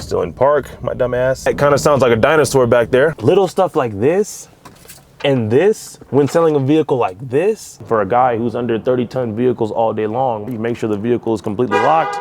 still in park, my dumb ass. It kind of sounds like a dinosaur back there. Little stuff like this and this, when selling a vehicle like this, for a guy who's under 30-ton vehicles all day long, you make sure the vehicle is completely locked.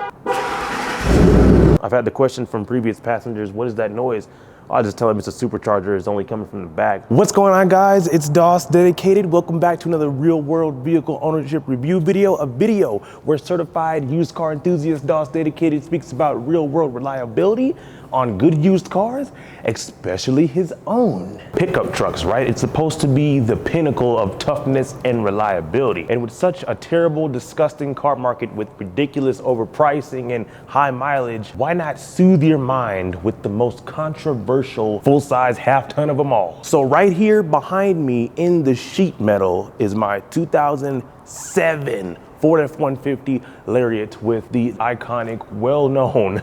I've had the question from previous passengers, what is that noise? I'll just tell him it's a supercharger, it's only coming from the back. What's going on, guys? It's DOS Dedicated. Welcome back to another real world vehicle ownership review video, a video where certified used car enthusiast DOS Dedicated speaks about real world reliability on good used cars, especially his own. Pickup trucks, right? It's supposed to be the pinnacle of toughness and reliability. And with such a terrible, disgusting car market with ridiculous overpricing and high mileage, why not soothe your mind with the most controversial full-size half-ton of them all? So right here behind me in the sheet metal is my 2007 Ford F-150 Lariat with the iconic, well-known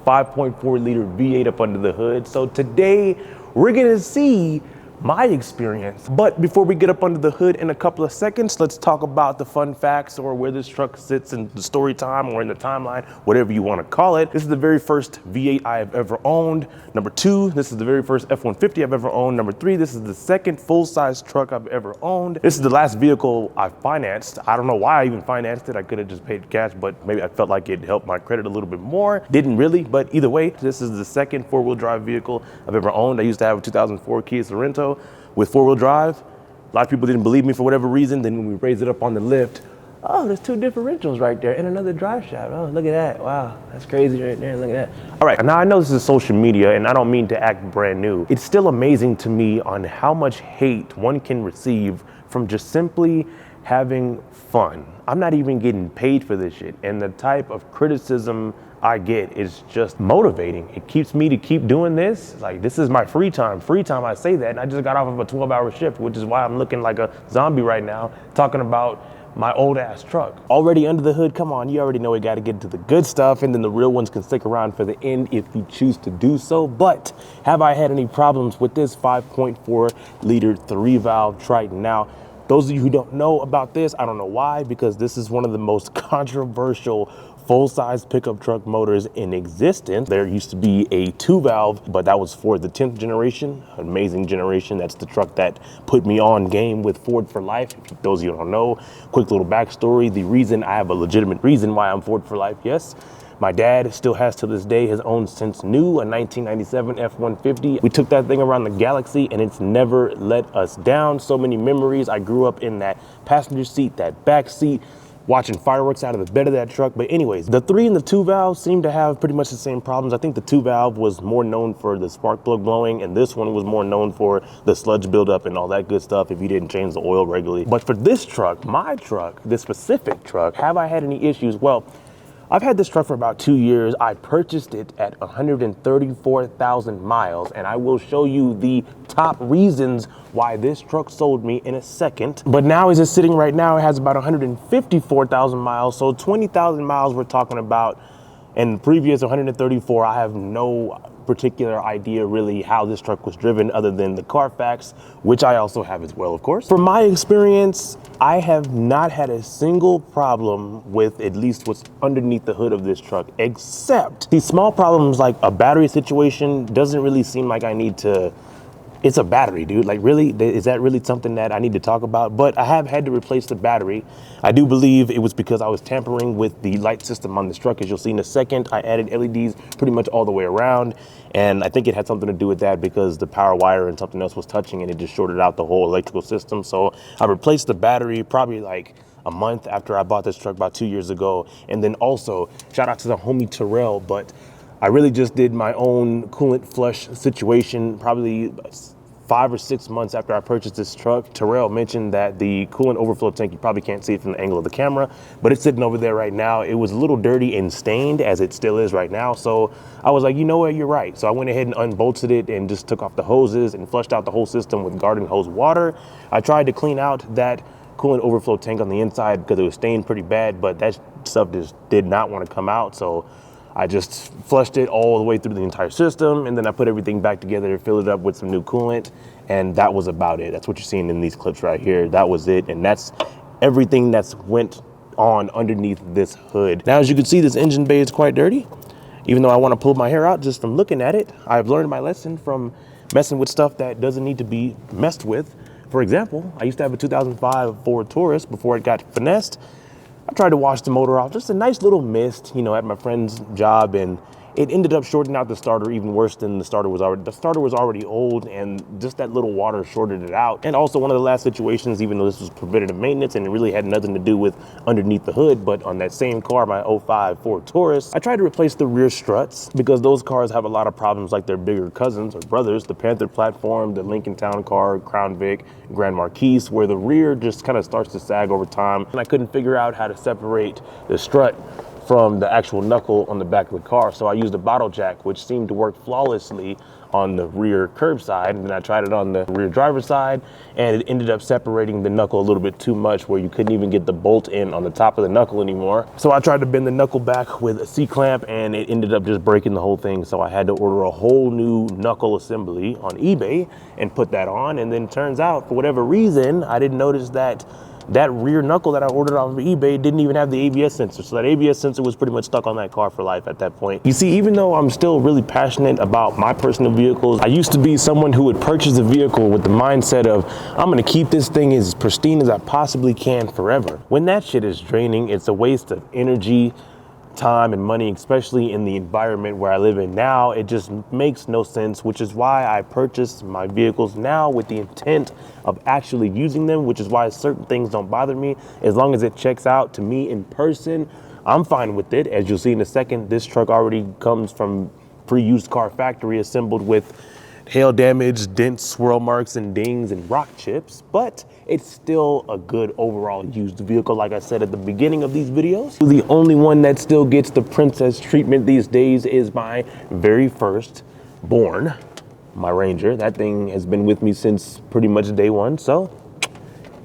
5.4 liter V8 up under the hood. So today we're gonna see my experience. But before we get up under the hood in a couple of seconds, let's talk about the fun facts or where this truck sits in the story time or in the timeline, whatever you want to call it. This is the very first V8 I have ever owned. Number 2, this is the very first F-150 I've ever owned. Number 3, this is the second full-size truck I've ever owned. This is the last vehicle I financed. I don't know why I even financed it. I could have just paid cash, but maybe I felt like it helped my credit a little bit more. Didn't really, but either way, this is the second four-wheel drive vehicle I've ever owned. I used to have a 2004 Kia Sorento with four-wheel drive. A lot of people didn't believe me for whatever reason. Then when we raised it up on the lift, oh, there's 2 differentials right there and another drive shaft. Oh, look at that. Wow, that's crazy right there. Look at that. All right, now I know this is social media and I don't mean to act brand new. It's still amazing to me on how much hate one can receive from just simply having fun. I'm not even getting paid for this shit. And the type of criticism I get is just motivating. It keeps me to keep doing this. Like, this is my free time. Free time, I say that, and I just got off of a 12-hour shift, which is why I'm looking like a zombie right now, talking about my old ass truck. Already under the hood, come on, you already know we gotta get into the good stuff, and then the real ones can stick around for the end if you choose to do so. But have I had any problems with this 5.4 liter 3-valve Triton? Now, those of you who don't know about this, I don't know why, because this is one of the most controversial full-size pickup truck motors in existence. There used to be a 2-valve, but that was for the 10th generation, amazing generation. That's the truck that put me on game with Ford for life. If those of you who don't know, quick little backstory. The reason, I have a legitimate reason why I'm Ford for life, yes. My dad still has to this day his own since new, a 1997 F-150. We took that thing around the galaxy and it's never let us down. So many memories. I grew up in that passenger seat, that back seat, watching fireworks out of the bed of that truck. But anyways, the 3 and the 2-valve seem to have pretty much the same problems. I think the 2-valve was more known for the spark plug blowing, and this one was more known for the sludge buildup and all that good stuff if you didn't change the oil regularly. But for this truck, my truck, this specific truck, have I had any issues? Well, I've had this truck for about 2 years. I purchased it at 134,000 miles, and I will show you the top reasons why this truck sold me in a second. But now, as it's sitting right now, it has about 154,000 miles, so 20,000 miles we're talking about. And previous 134, I have no particular idea really how this truck was driven other than the Carfax, which I also have as well, of course. From my experience, I have not had a single problem with at least what's underneath the hood of this truck, except these small problems like a battery situation doesn't really seem like I need to. It's a battery, dude. Like, really? Is that really something that I need to talk about? But I have had to replace the battery. I do believe it was because I was tampering with the light system on this truck. As you'll see in a second, I added LEDs pretty much all the way around. And I think it had something to do with that because the power wire and something else was touching and it just shorted out the whole electrical system. So I replaced the battery probably like a month after I bought this truck about 2 years ago. And then also, shout out to the homie Terrell, but I really just did my own coolant flush situation probably 5 or 6 months after I purchased this truck. Terrell mentioned that the coolant overflow tank, you probably can't see it from the angle of the camera, but it's sitting over there right now. It was a little dirty and stained, as it still is right now. So I was like, you know what, you're right. So I went ahead and unbolted it and just took off the hoses and flushed out the whole system with garden hose water. I tried to clean out that coolant overflow tank on the inside because it was stained pretty bad, but that stuff just did not want to come out. So I just flushed it all the way through the entire system, and then I put everything back together, filled it up with some new coolant, and that was about it. That's what you're seeing in these clips right here. That was it, and that's everything that's went on underneath this hood. Now, as you can see, this engine bay is quite dirty. Even though I want to pull my hair out just from looking at it, I've learned my lesson from messing with stuff that doesn't need to be messed with. For example, I used to have a 2005 Ford Taurus before it got finessed. I tried to wash the motor off, just a nice little mist, you know, at my friend's job, and it ended up shorting out the starter even worse than the starter was already old, and just that little water shorted it out. And also one of the last situations, even though this was preventative maintenance and it really had nothing to do with underneath the hood, but on that same car, my '05 Ford Taurus, I tried to replace the rear struts because those cars have a lot of problems like their bigger cousins or brothers, the Panther platform, the Lincoln Town Car, Crown Vic, Grand Marquis, where the rear just kind of starts to sag over time. And I couldn't figure out how to separate the strut from the actual knuckle on the back of the car. So I used a bottle jack, which seemed to work flawlessly on the rear curb side. And then I tried it on the rear driver's side, and it ended up separating the knuckle a little bit too much, where you couldn't even get the bolt in on the top of the knuckle anymore. So I tried to bend the knuckle back with a C-clamp, and it ended up just breaking the whole thing. So I had to order a whole new knuckle assembly on eBay and put that on. And then turns out, for whatever reason, I didn't notice that that rear knuckle that I ordered off of eBay didn't even have the ABS sensor. So that ABS sensor was pretty much stuck on that car for life at that point. You see, even though I'm still really passionate about my personal vehicles, I used to be someone who would purchase a vehicle with the mindset of, I'm gonna keep this thing as pristine as I possibly can forever. When that shit is draining, it's a waste of energy, time, and money, especially in the environment where I live in now. It just makes no sense, which is why I purchase my vehicles now with the intent of actually using them, which is why certain things don't bother me. As long as it checks out to me in person, I'm fine with it. As you'll see in a second, this truck already comes from pre-used car factory, assembled with hail damage, dents, swirl marks, and dings and rock chips, but it's still a good overall used vehicle. Like I said at the beginning of these videos, the only one that still gets the princess treatment these days is my very first born, my Ranger. That thing has been with me since pretty much day one, so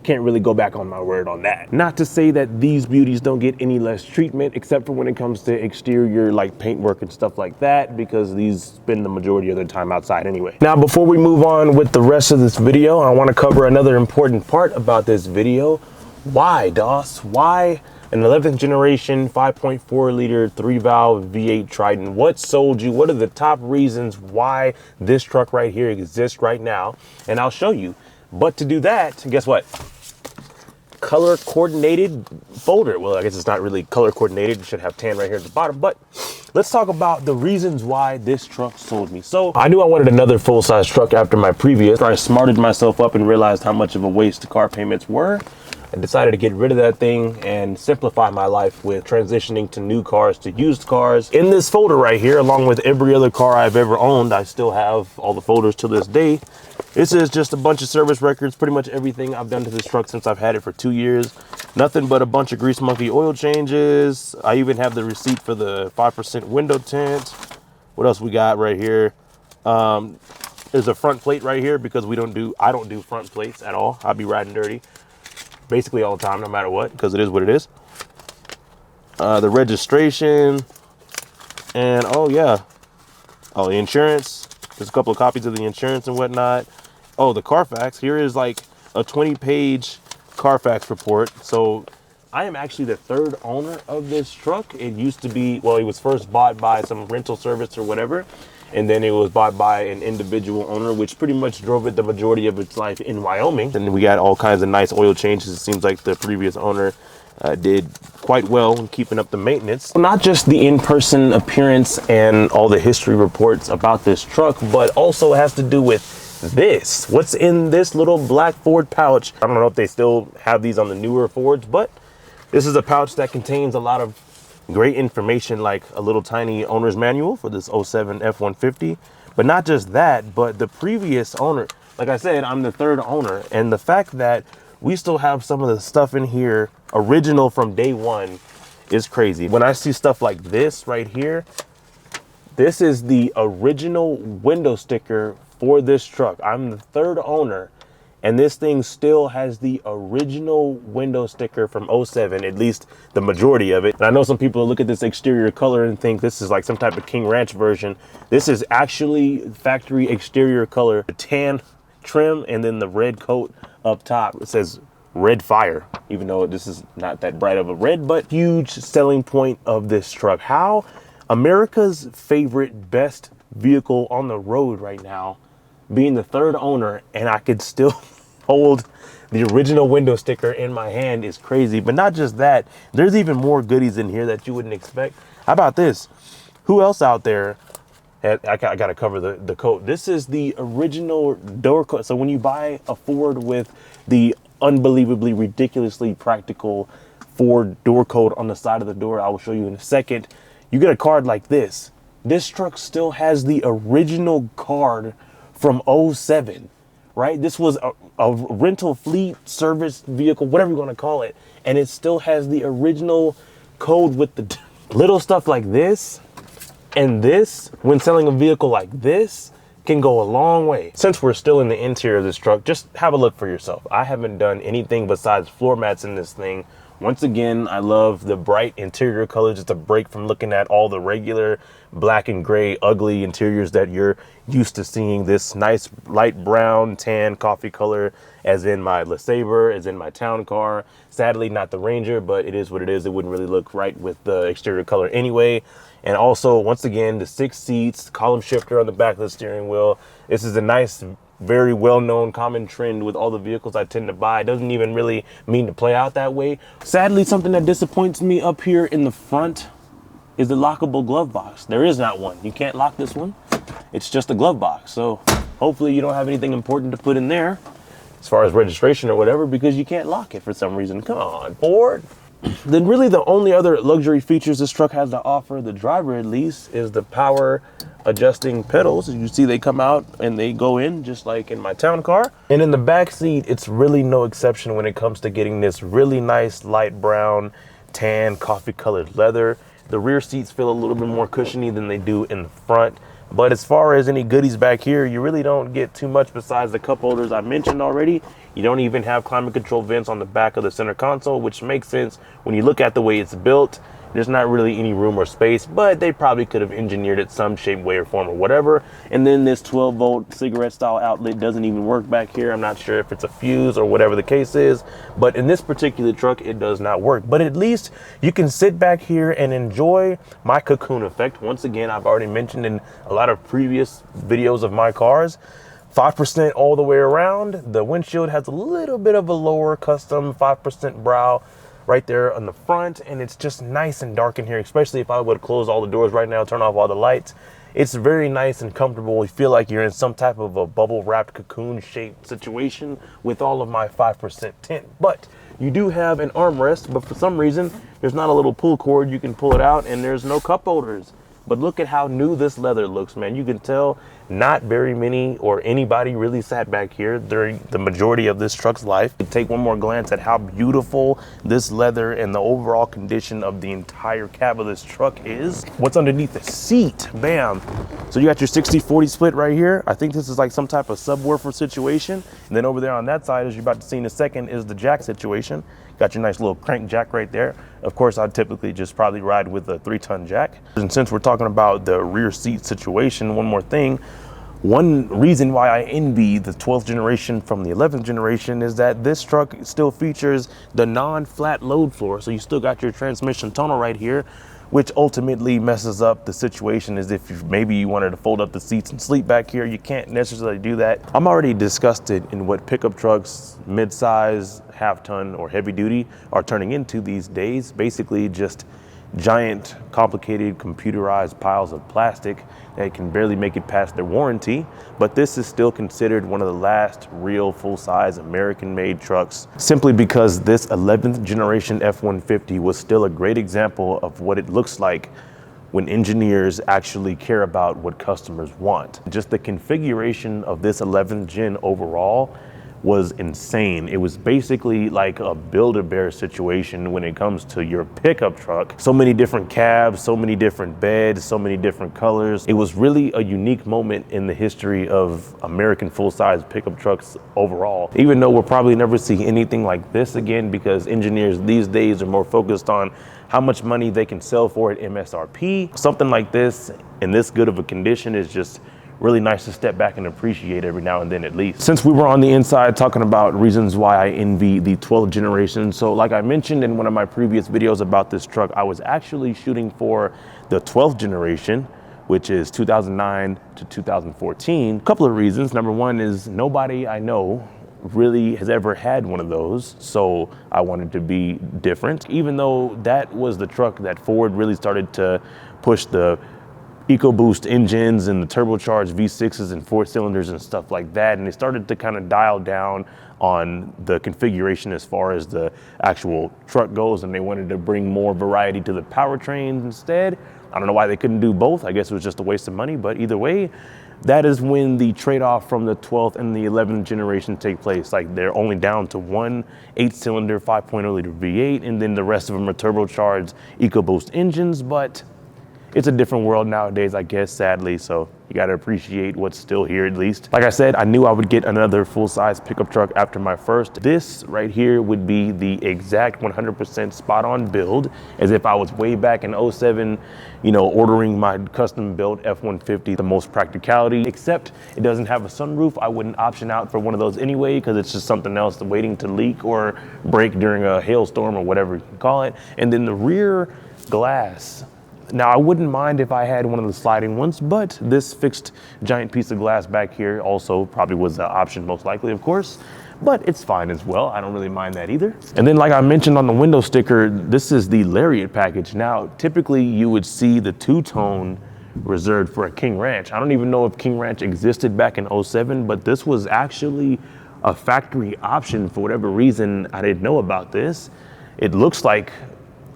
can't really go back on my word on that. Not to say that these beauties don't get any less treatment, except for when it comes to exterior like paintwork and stuff like that, because these spend the majority of their time outside anyway. Now, before we move on with the rest of this video, I want to cover another important part about this video. Why, DOS? Why an 11th generation 5.4 liter 3-valve V8 Triton? What sold you? What are the top reasons why this truck right here exists right now? And I'll show you. But to do that, guess what? Color coordinated folder. Well, I guess it's not really color coordinated. It should have tan right here at the bottom, but let's talk about the reasons why this truck sold me. So I knew I wanted another full-size truck after my previous. I smarted myself up and realized how much of a waste car payments were. I decided to get rid of that thing and simplify my life with transitioning to new cars, to used cars. In this folder right here, along with every other car I've ever owned, I still have all the folders to this day. This is just a bunch of service records, pretty much everything I've done to this truck since I've had it for 2 years. Nothing but a bunch of grease monkey oil changes. I even have the receipt for the 5% window tint. What else we got right here? There's a front plate right here because I don't do front plates at all. I'll be riding dirty basically all the time, no matter what, because it is what it is. The registration, and the insurance. There's a couple of copies of the insurance and whatnot. Oh, the Carfax. Here is like a 20-page Carfax report. So I am actually the third owner of this truck. It used to be, well, it was first bought by some rental service or whatever, and then it was bought by an individual owner, which pretty much drove it the majority of its life in Wyoming. And we got all kinds of nice oil changes. It seems like the previous owner did quite well in keeping up the maintenance. Not just the in-person appearance and all the history reports about this truck, but also has to do with this. What's in this little black Ford pouch? I don't know if they still have these on the newer Fords, but this is a pouch that contains a lot of great information, like a little tiny owner's manual for this '07 F-150. But not just that, but the previous owner, like I said, I'm the third owner, and the fact that we still have some of the stuff in here original from day one is crazy. When I see stuff like this right here, this is the original window sticker for this truck. I'm the third owner, and this thing still has the original window sticker from '07, at least the majority of it. And I know some people look at this exterior color and think this is like some type of King Ranch version. This is actually factory exterior color, the tan trim, and then the red coat up top. It says Red Fire, even though this is not that bright of a red, but huge selling point of this truck. How America's favorite, best vehicle on the road right now, being the third owner, and I could still hold the original window sticker in my hand is crazy. But not just that, there's even more goodies in here that you wouldn't expect. How about this? Who else out there? I gotta cover the coat. This is the original door coat. So when you buy a Ford with the unbelievably, ridiculously practical Ford door coat on the side of the door, I will show you in a second, you get a card like this. This truck still has the original card from '07, right? This was a rental fleet service vehicle, whatever you want to call it. And it still has the original code with the little stuff like this. And this, when selling a vehicle like this, can go a long way. Since we're still in the interior of this truck, just have a look for yourself. I haven't done anything besides floor mats in this thing. Once again, I love the bright interior colors. It's a break from looking at all the regular black and gray, ugly interiors that you're used to seeing. This nice light brown, tan, coffee color, as in my LeSabre, as in my town car. Sadly, not the Ranger, but it is what it is. It wouldn't really look right with the exterior color anyway. And also, once again, the 6 seats, column shifter on the back of the steering wheel. This is a nice, very well-known common trend with all the vehicles I tend to buy. It doesn't even really mean to play out that way. Sadly, something that disappoints me up here in the front is the lockable glove box. There is not one. You can't lock this one. It's just a glove box. So hopefully you don't have anything important to put in there as far as registration or whatever, because you can't lock it for some reason. Come on, Ford. Then really the only other luxury features this truck has to offer, the driver at least, is the power adjusting pedals. As you see, they come out and they go in just like in my town car. And in the back seat, it's really no exception when it comes to getting this really nice light brown, tan, coffee colored leather. The rear seats feel a little bit more cushiony than they do in the front. But as far as any goodies back here, you really don't get too much besides the cup holders I mentioned already. You don't even have climate control vents on the back of the center console, which makes sense when you look at the way it's built. There's not really any room or space, but they probably could have engineered it some shape, way, or form, or whatever. And then this 12-volt cigarette-style outlet doesn't even work back here. I'm not sure if it's a fuse or whatever the case is, but in this particular truck, it does not work. But at least you can sit back here and enjoy my cocoon effect. Once again, I've already mentioned in a lot of previous videos of my cars, 5% all the way around. The windshield has a little bit of a lower custom 5% brow right there on the front, and it's just nice and dark in here, especially if I would close all the doors right now, turn off all the lights. It's very nice and comfortable. You feel like you're in some type of a bubble wrapped cocoon shaped situation with all of my 5% tint. But you do have an armrest, but for some reason there's not a little pull cord. You can pull it out, and there's no cup holders. But look at how new this leather looks, man. You can tell not very many or anybody really sat back here during the majority of this truck's life. Take one more glance at how beautiful this leather and the overall condition of the entire cab of this truck is. What's underneath the seat? Bam. So you got your 60-40 split right here. I think this is like some type of subwoofer situation. And then over there on that side, as you're about to see in a second, is the jack situation. Got your nice little crank jack right there. Of course, I'd typically just probably ride with a 3-ton jack. And since we're talking about the rear seat situation, one more thing. One reason why I envy the 12th generation from the 11th generation is that this truck still features the non-flat load floor. So you still got your transmission tunnel right here, which ultimately messes up the situation. Is if maybe you wanted to fold up the seats and sleep back here, you can't necessarily do that. I'm already disgusted in what pickup trucks, mid-size, half-ton, or heavy duty are turning into these days. Basically just giant, complicated, computerized piles of plastic that can barely make it past their warranty. But this is still considered one of the last real full-size American-made trucks, simply because this 11th generation F-150 was still a great example of what it looks like when engineers actually care about what customers want. Just the configuration of this 11th gen overall was insane. It was basically like a Build-A-Bear situation when it comes to your pickup truck. So many different cabs, so many different beds, so many different colors. It was really a unique moment in the history of American full-size pickup trucks overall. Even though we'll probably never see anything like this again, because engineers these days are more focused on how much money they can sell for at MSRP. Something like this in this good of a condition is just really nice to step back and appreciate every now and then at least. Since we were on the inside talking about reasons why I envy the 12th generation, so like I mentioned in one of my previous videos about this truck, I was actually shooting for the 12th generation, which is 2009 to 2014. A couple of reasons. Number one is nobody I know really has ever had one of those, so I wanted to be different. Even though that was the truck that Ford really started to push the EcoBoost engines and the turbocharged V6s and 4 cylinders and stuff like that, and they started to kind of dial down on the configuration as far as the actual truck goes, and they wanted to bring more variety to the powertrains instead. I don't know why they couldn't do both. I guess it was just a waste of money, but either way, that is when the trade-off from the 12th and the 11th generation take place. Like, they're only down to one 8-cylinder 5.0 liter V8, and then the rest of them are turbocharged EcoBoost engines, but it's a different world nowadays, I guess, sadly, so you gotta appreciate what's still here at least. Like I said, I knew I would get another full-size pickup truck after my first. This right here would be the exact 100% spot-on build, as if I was way back in 07, you know, ordering my custom-built F-150, the most practicality, except it doesn't have a sunroof. I wouldn't option out for one of those anyway, because it's just something else waiting to leak or break during a hailstorm or whatever you can call it. And then the rear glass, now, I wouldn't mind if I had one of the sliding ones, but this fixed giant piece of glass back here also probably was the option, most likely, of course, but it's fine as well. I don't really mind that either. And then, like I mentioned on the window sticker, this is the Lariat package. Now, typically you would see the two-tone reserved for a King Ranch. I don't even know if King Ranch existed back in 07, but this was actually a factory option. For whatever reason, I didn't know about this. It looks like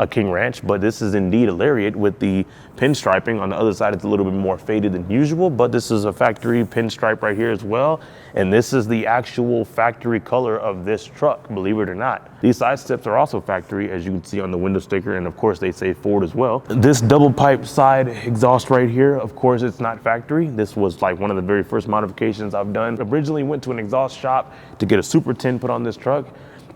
a King Ranch, but this is indeed a Lariat with the pinstriping. On the other side, it's a little bit more faded than usual, but this is a factory pinstripe right here as well. And this is the actual factory color of this truck, believe it or not. These side steps are also factory, as you can see on the window sticker, and of course they say Ford as well. This double pipe side exhaust right here, of course it's not factory. This was like one of the very first modifications I've done. Originally went to an exhaust shop to get a Super 10 put on this truck,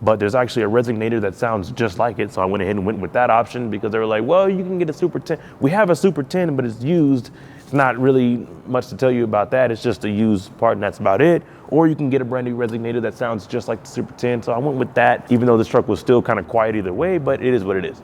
but there's actually a resonator that sounds just like it. So I went ahead and went with that option because they were like, well, you can get a Super 10. We have a Super 10, but it's used. It's not really much to tell you about that. It's just a used part and that's about it. Or you can get a brand new resonator that sounds just like the Super 10. So I went with that, even though this truck was still kind of quiet either way, but it is what it is.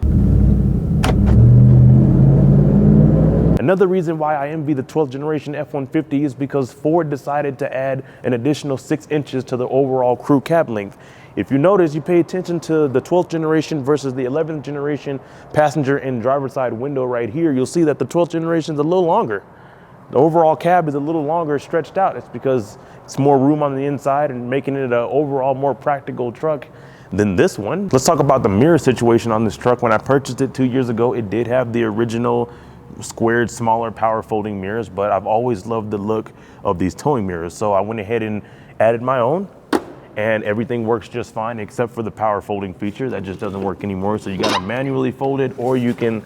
Another reason why I envy the 12th generation F-150 is because Ford decided to add an additional 6 inches to the overall crew cab length. If you notice, you pay attention to the 12th generation versus the 11th generation passenger and driver side window right here, you'll see that the 12th generation is a little longer. The overall cab is a little longer stretched out. It's because it's more room on the inside and making it an overall more practical truck than this one. Let's talk about the mirror situation on this truck. When I purchased it 2 years ago, it did have the original squared, smaller power folding mirrors, but I've always loved the look of these towing mirrors. So I went ahead and added my own, and everything works just fine except for the power folding feature. That just doesn't work anymore. So you gotta manually fold it, or you can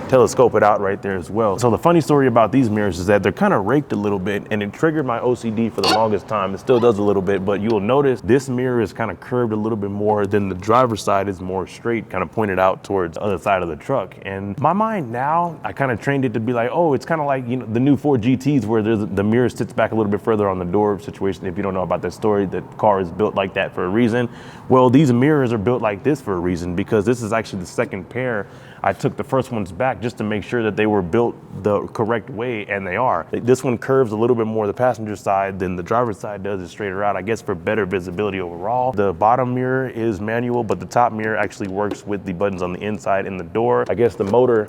telescope it out right there as well. So the funny story about these mirrors is that they're kind of raked a little bit, and it triggered my OCD for the longest time. It still does a little bit, but you'll notice this mirror is kind of curved a little bit more than the driver's side is more straight, kind of pointed out towards the other side of the truck. And my mind now, I kind of trained it to be like, oh, it's kind of like, you know, the new Ford GTs where the mirror sits back a little bit further on the door situation. If you don't know about that story, the car is built like that for a reason. Well, these mirrors are built like this for a reason, because this is actually the second pair. I took the first ones back just to make sure that they were built the correct way, and they are. This one curves a little bit more the passenger side than the driver's side does. It's straighter out, I guess, for better visibility overall. The bottom mirror is manual, but the top mirror actually works with the buttons on the inside in the door. I guess the motor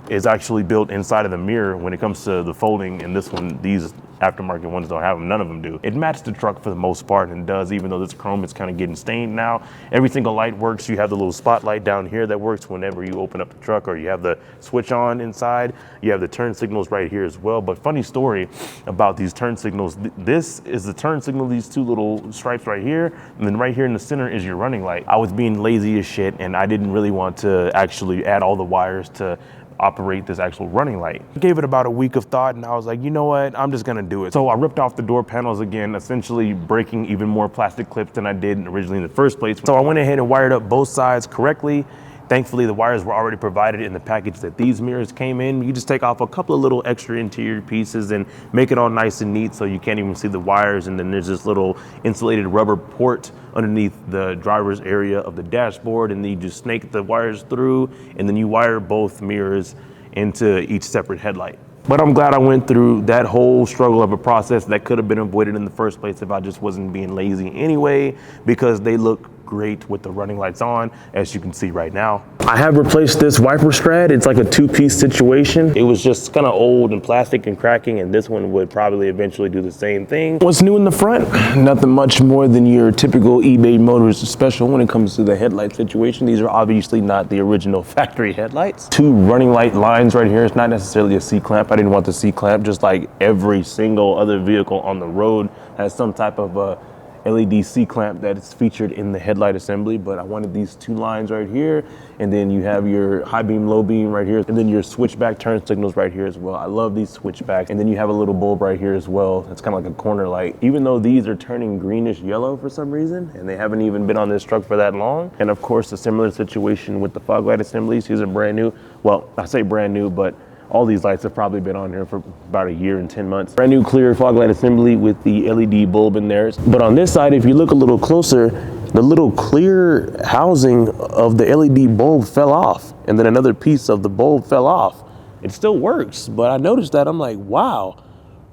is actually built inside of the mirror when it comes to the folding, and this one, these aftermarket ones don't have them. None of them do. It matched the truck for the most part, and does, even though this chrome is kind of getting stained now. Every single light works. You have the little spotlight down here that works whenever you open up the truck, or you have the switch on inside. You have the turn signals right here as well. But funny story about these turn signals, this is the turn signal, these two little stripes right here, and then right here in the center is your running light. I was being lazy as shit, and I didn't really want to actually add all the wires to operate this actual running light. I gave it about a week of thought, and I was like, you know what, I'm just gonna do it. So I ripped off the door panels again, essentially breaking even more plastic clips than I did originally in the first place. So I went ahead and wired up both sides correctly, Thankfully, the wires were already provided in the package that these mirrors came in. You just take off a couple of little extra interior pieces and make it all nice and neat so you can't even see the wires. And then there's this little insulated rubber port underneath the driver's area of the dashboard, and then you just snake the wires through, and then you wire both mirrors into each separate headlight. But I'm glad I went through that whole struggle of a process that could have been avoided in the first place if I just wasn't being lazy anyway, because they look great with the running lights on, as you can see right now. I have replaced this wiper strad. It's like a two-piece situation. It was just kind of old and plastic and cracking, and this one would probably eventually do the same thing. What's new in the front? Nothing much more than your typical eBay Motors special when it comes to the headlight situation. These are obviously not the original factory headlights. Two running light lines right here. It's not necessarily a C-clamp. I didn't want the C-clamp, just like every single other vehicle on the road has some type of LED C-clamp that is featured in the headlight assembly, but I wanted these two lines right here, and then you have your high beam, low beam right here, and then your switchback turn signals right here as well. I love these switchbacks, and then you have a little bulb right here as well. It's kind of like a corner light, even though these are turning greenish yellow for some reason, and they haven't even been on this truck for that long. And of course, a similar situation with the fog light assemblies. These are brand new. Well, I say brand new, but all these lights have probably been on here for about a year and 10 months. Brand new clear fog light assembly with the LED bulb in there. But on this side, if you look a little closer, the little clear housing of the LED bulb fell off, and then another piece of the bulb fell off. It still works, but I noticed that. I'm like, wow,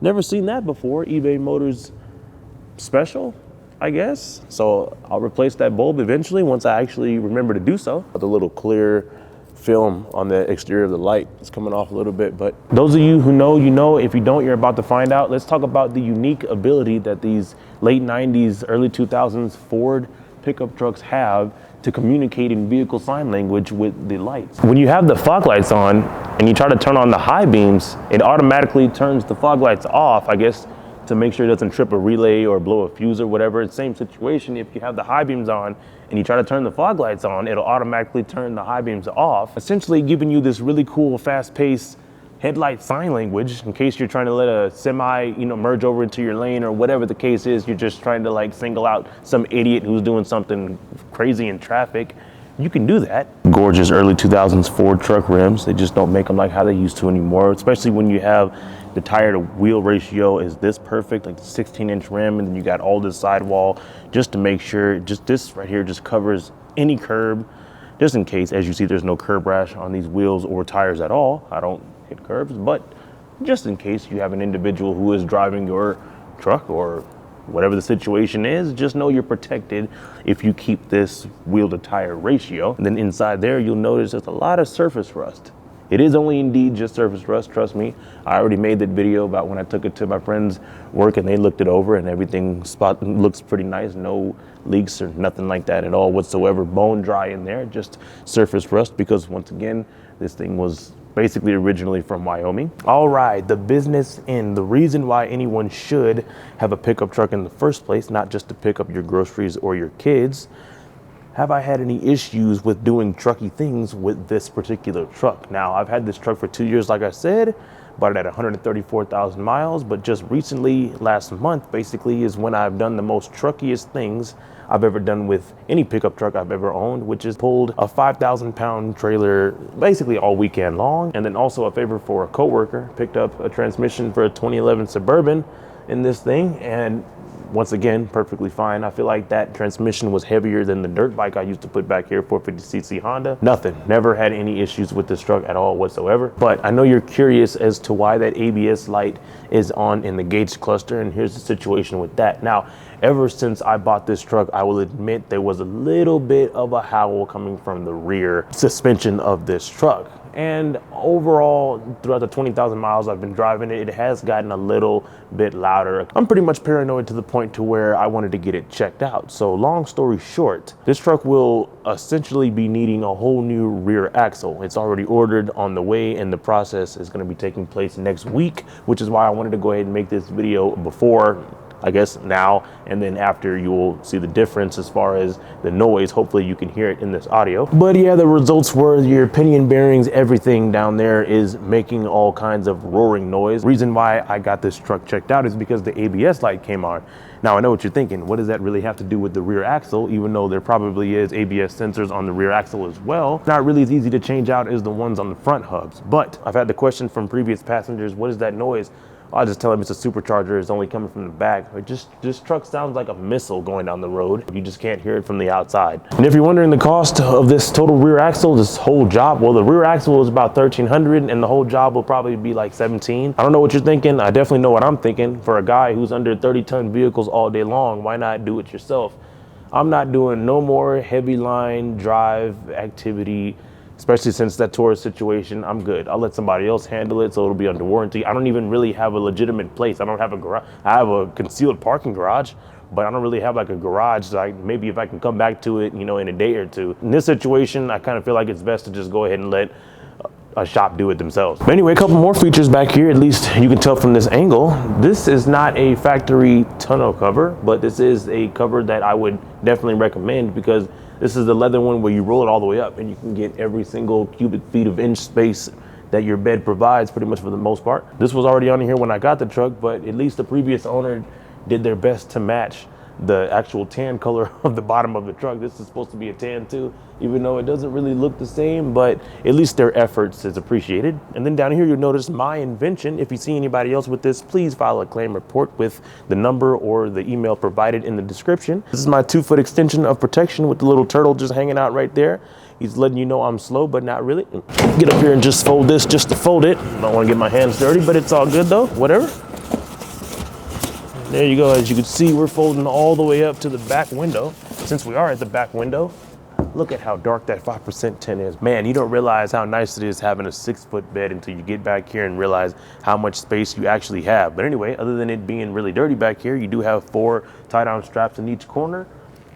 never seen that before. eBay Motors special, I guess. So I'll replace that bulb eventually once I actually remember to do so. The little clear film on the exterior of the light is coming off a little bit, but those of you who know, you know. If you don't, you're about to find out. Let's talk about the unique ability that these late 90s, early 2000s Ford pickup trucks have to communicate in vehicle sign language with the lights. When you have the fog lights on and you try to turn on the high beams, it automatically turns the fog lights off, I guess, to make sure it doesn't trip a relay or blow a fuse or whatever. It's the same situation if you have the high beams on and you try to turn the fog lights on, it'll automatically turn the high beams off, essentially giving you this really cool fast-paced headlight sign language in case you're trying to let a semi, merge over into your lane or whatever the case is. You're just trying to like single out some idiot who's doing something crazy in traffic. You can do that. Gorgeous early 2000s Ford truck rims. They just don't make them like how they used to anymore, especially when you have the tire to wheel ratio is this perfect, like the 16-inch rim, and then you got all this sidewall just to make sure, just this right here just covers any curb, just in case. As you see, there's no curb rash on these wheels or tires at all. I don't hit curbs, but just in case you have an individual who is driving your truck or whatever the situation is, just know you're protected if you keep this wheel to tire ratio. And then inside there, you'll notice there's a lot of surface rust. It is only indeed just surface rust, trust me. I already made that video about when I took it to my friend's work and they looked it over, and everything looks pretty nice. No leaks or nothing like that at all whatsoever. Bone dry in there, just surface rust, because once again, this thing was basically originally from Wyoming. All right, the business end. The reason why anyone should have a pickup truck in the first place, not just to pick up your groceries or your kids. Have I had any issues with doing trucky things with this particular truck? Now, I've had this truck for 2 years, like I said, bought it at 134,000 miles, but just recently, last month, basically, is when I've done the most truckiest things I've ever done with any pickup truck I've ever owned, which is pulled a 5,000-pound trailer basically all weekend long. And then also a favor for a coworker, picked up a transmission for a 2011 Suburban in this thing, and once again, perfectly fine. I feel like that transmission was heavier than the dirt bike I used to put back here, 450cc Honda. Nothing, never had any issues with this truck at all whatsoever. But I know you're curious as to why that ABS light is on in the gauge cluster, and here's the situation with that. Now, ever since I bought this truck, I will admit there was a little bit of a howl coming from the rear suspension of this truck. And overall, throughout the 20,000 miles I've been driving it, it has gotten a little bit louder. I'm pretty much paranoid to the point to where I wanted to get it checked out. So long story short, this truck will essentially be needing a whole new rear axle. It's already ordered, on the way, and the process is going to be taking place next week, which is why I wanted to go ahead and make this video before I guess now and then after, you will see the difference as far as the noise. Hopefully you can hear it in this audio. But yeah, the results were your pinion bearings, everything down there is making all kinds of roaring noise. Reason why I got this truck checked out is because the ABS light came on. Now I know what you're thinking, what does that really have to do with the rear axle, even though there probably is ABS sensors on the rear axle as well. Not really as easy to change out as the ones on the front hubs. But I've had the question from previous passengers, what is that noise? I'll just tell them it's a supercharger, it's only coming from the back. It just, this truck sounds like a missile going down the road. You just can't hear it from the outside. And if you're wondering the cost of this total rear axle, this whole job, well, the rear axle is about $1,300 and the whole job will probably be like $17. I don't know what you're thinking. I definitely know what I'm thinking. For a guy who's under 30-ton vehicles all day long, why not do it yourself? I'm not doing no more heavy line drive activity, especially since that Taurus situation. I'm good. I'll let somebody else handle it, so it'll be under warranty. I don't even really have a legitimate place. I don't have a garage. I have a concealed parking garage, but I don't really have like a garage. So maybe if I can come back to it, you know, in a day or two. In this situation, I kind of feel like it's best to just go ahead and let a shop do it themselves. But anyway, a couple more features back here, at least you can tell from this angle. This is not a factory tonneau cover, but this is a cover that I would definitely recommend, because this is the leather one where you roll it all the way up and you can get every single cubic feet of inch space that your bed provides, pretty much for the most part. This was already on here when I got the truck, but at least the previous owner did their best to match the actual tan color of the bottom of the truck. This is supposed to be a tan too, even though it doesn't really look the same, but at least their efforts is appreciated. And then down here, you'll notice my invention. If you see anybody else with this, please file a claim report with the number or the email provided in the description. This is my 2-foot extension of protection with the little turtle just hanging out right there. He's letting you know I'm slow, but not really. Get up here and just fold this just to fold it. I don't want to get my hands dirty, but it's all good though, whatever. There you go. As you can see, we're folding all the way up to the back window. Since we are at the back window, look at how dark that 5% tint is. Man, you don't realize how nice it is having a 6-foot bed until you get back here and realize how much space you actually have. But anyway, other than it being really dirty back here, you do have 4 tie-down straps in each corner.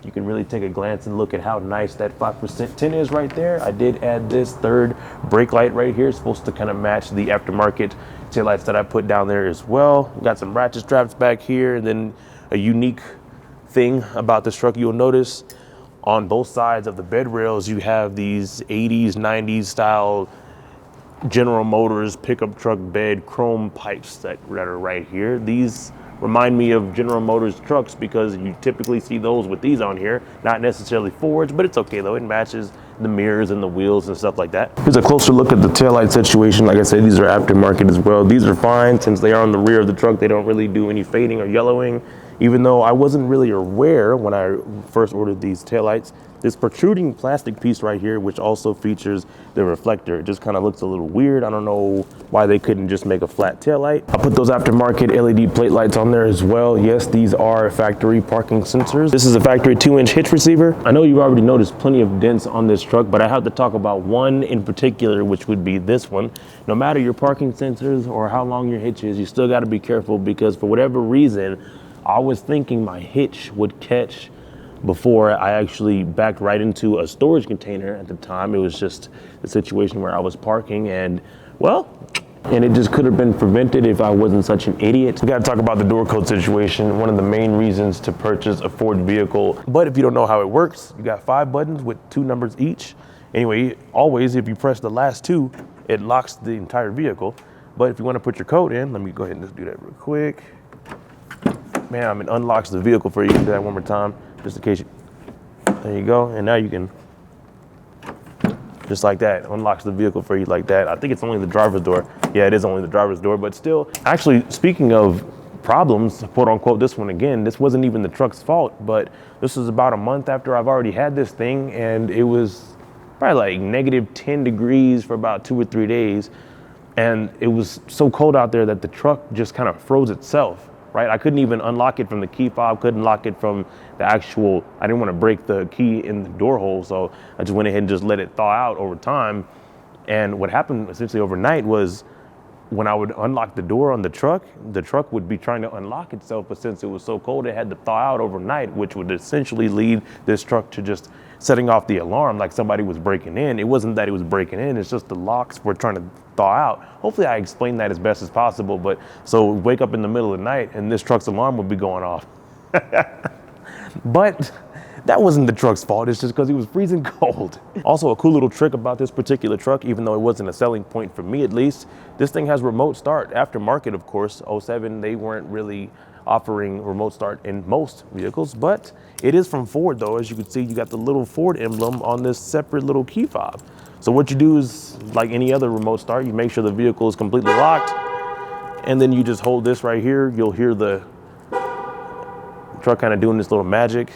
You can really take a glance and look at how nice that 5% tint is right there. I did add this 3rd brake light right here. It's supposed to kind of match the aftermarket taillights that I put down there as well. We got some ratchet straps back here, and then a unique thing about this truck you'll notice on both sides of the bed rails, you have these 80s, 90s style General Motors pickup truck bed chrome pipes that are right here. These remind me of General Motors trucks because you typically see those with these on here, not necessarily forged, but it's okay though. It matches the mirrors and the wheels and stuff like that. Here's a closer look at the taillight situation. Like I said, these are aftermarket as well. These are fine since they are on the rear of the truck. They don't really do any fading or yellowing, even though I wasn't really aware when I first ordered these taillights. This protruding plastic piece right here, which also features the reflector, it just kind of looks a little weird. I don't know why they couldn't just make a flat taillight. I put those aftermarket LED plate lights on there as well. Yes, these are factory parking sensors. This is a factory 2-inch hitch receiver. I know you've already noticed plenty of dents on this truck, but I have to talk about one in particular, which would be this one. No matter your parking sensors or how long your hitch is, you still got to be careful, because for whatever reason, I was thinking my hitch would catch before I actually backed right into a storage container. At the time, it was just the situation where I was parking, and well, and it just could have been prevented if I wasn't such an idiot. We got to talk about the door code situation, one of the main reasons to purchase a Ford vehicle. But if you don't know how it works, you got 5 buttons with 2 numbers each. Anyway, always if you press the last 2, it locks the entire vehicle. But if you want to put your code in, let me go ahead and just do that real quick. Bam, it unlocks the vehicle for you. Do that one more time, just in case you, there you go. And now you can, just like that, unlocks the vehicle for you like that. I think it's only the driver's door. Yeah, it is only the driver's door, but still. Actually, speaking of problems, quote unquote, this one again, this wasn't even the truck's fault, but this was about a month after I've already had this thing, and it was probably like -10 degrees for about 2 or 3 days. And it was so cold out there that the truck just kind of froze itself. Right? I couldn't even unlock it from the key fob, couldn't lock it from the actual, I didn't want to break the key in the door hole, so I just went ahead and just let it thaw out over time. And what happened essentially overnight was when I would unlock the door on the truck would be trying to unlock itself, but since it was so cold, it had to thaw out overnight, which would essentially lead this truck to just setting off the alarm like somebody was breaking in. It wasn't that it was breaking in, it's just the locks were trying to thaw out. Hopefully I explained that as best as possible, but so wake up in the middle of the night and this truck's alarm would be going off. But that wasn't the truck's fault, it's just because it was freezing cold. Also, a cool little trick about this particular truck, even though it wasn't a selling point for me at least, this thing has remote start. Aftermarket, of course, 07, they weren't really offering remote start in most vehicles, but it is from Ford though. As you can see, you got the little Ford emblem on this separate little key fob. So what you do is, like any other remote start, you make sure the vehicle is completely locked, and then you just hold this right here. You'll hear the truck kind of doing this little magic.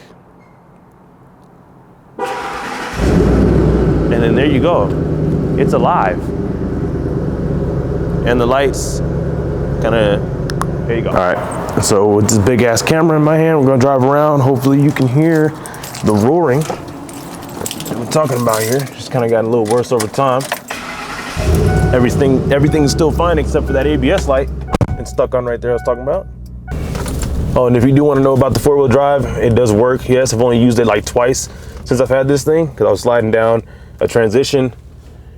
And then there you go, it's alive. And the lights kind of, there you go. All right, so with this big ass camera in my hand, we're gonna drive around. Hopefully you can hear the roaring that we're talking about here. Just kind of got a little worse over time. Everything's still fine except for that ABS light. It's stuck on right there I was talking about. Oh, and if you do want to know about the 4-wheel drive, it does work. Yes, I've only used it like twice since I've had this thing, because I was sliding down a transition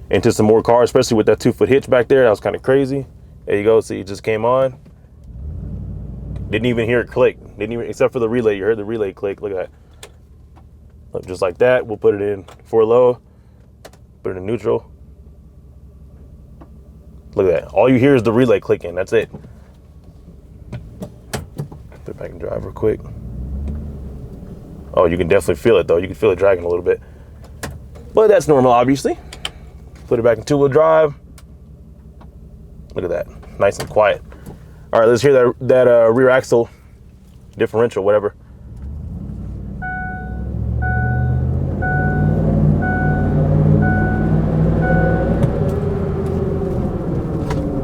into some more cars, especially with that 2-foot hitch back there. That was kind of crazy. There you go. See, it just came on. Didn't even hear it click. Didn't even, except for the relay. You heard the relay click. Look at that. Look, just like that. We'll put it in 4 low. Put it in neutral. Look at that. All you hear is the relay clicking. That's it. Put it back in drive real quick. Oh, you can definitely feel it though. You can feel it dragging a little bit. But that's normal, obviously. Put it back in 2-wheel drive. Look at that, nice and quiet. All right, let's hear that rear axle differential, whatever.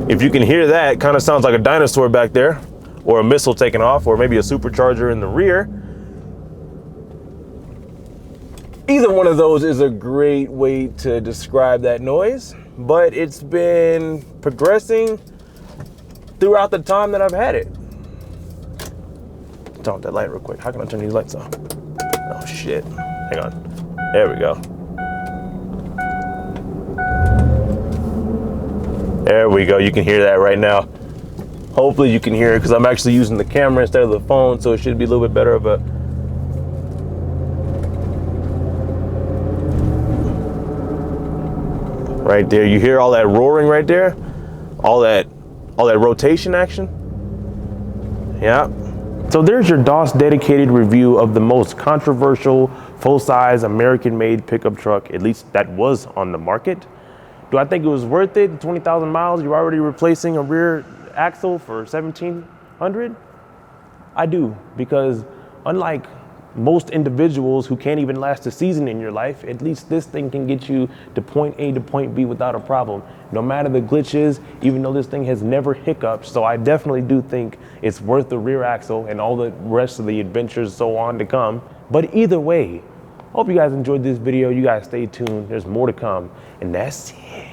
If you can hear that, it kind of sounds like a dinosaur back there, or a missile taking off, or maybe a supercharger in the rear. Either one of those is a great way to describe that noise, but it's been progressing throughout the time that I've had it. Turn off that light real quick. How can I turn these lights off? Oh shit, hang on. There we go. There we go, you can hear that right now. Hopefully you can hear it, because I'm actually using the camera instead of the phone, so it should be a little bit better of a right there. You hear all that roaring right there, all that rotation action. Yeah. So there's your DOS dedicated review of the most controversial full-size American-made pickup truck, at least that was on the market. Do I think it was worth it? 20,000 miles, you're already replacing a rear axle for 1,700? I do, because unlike most individuals who can't even last a season in your life, at least this thing can get you to point A to point B without a problem, no matter the glitches, even though this thing has never hiccuped. So I definitely do think it's worth the rear axle and all the rest of the adventures so on to come. But either way, hope you guys enjoyed this video. You guys stay tuned. There's more to come, and that's it.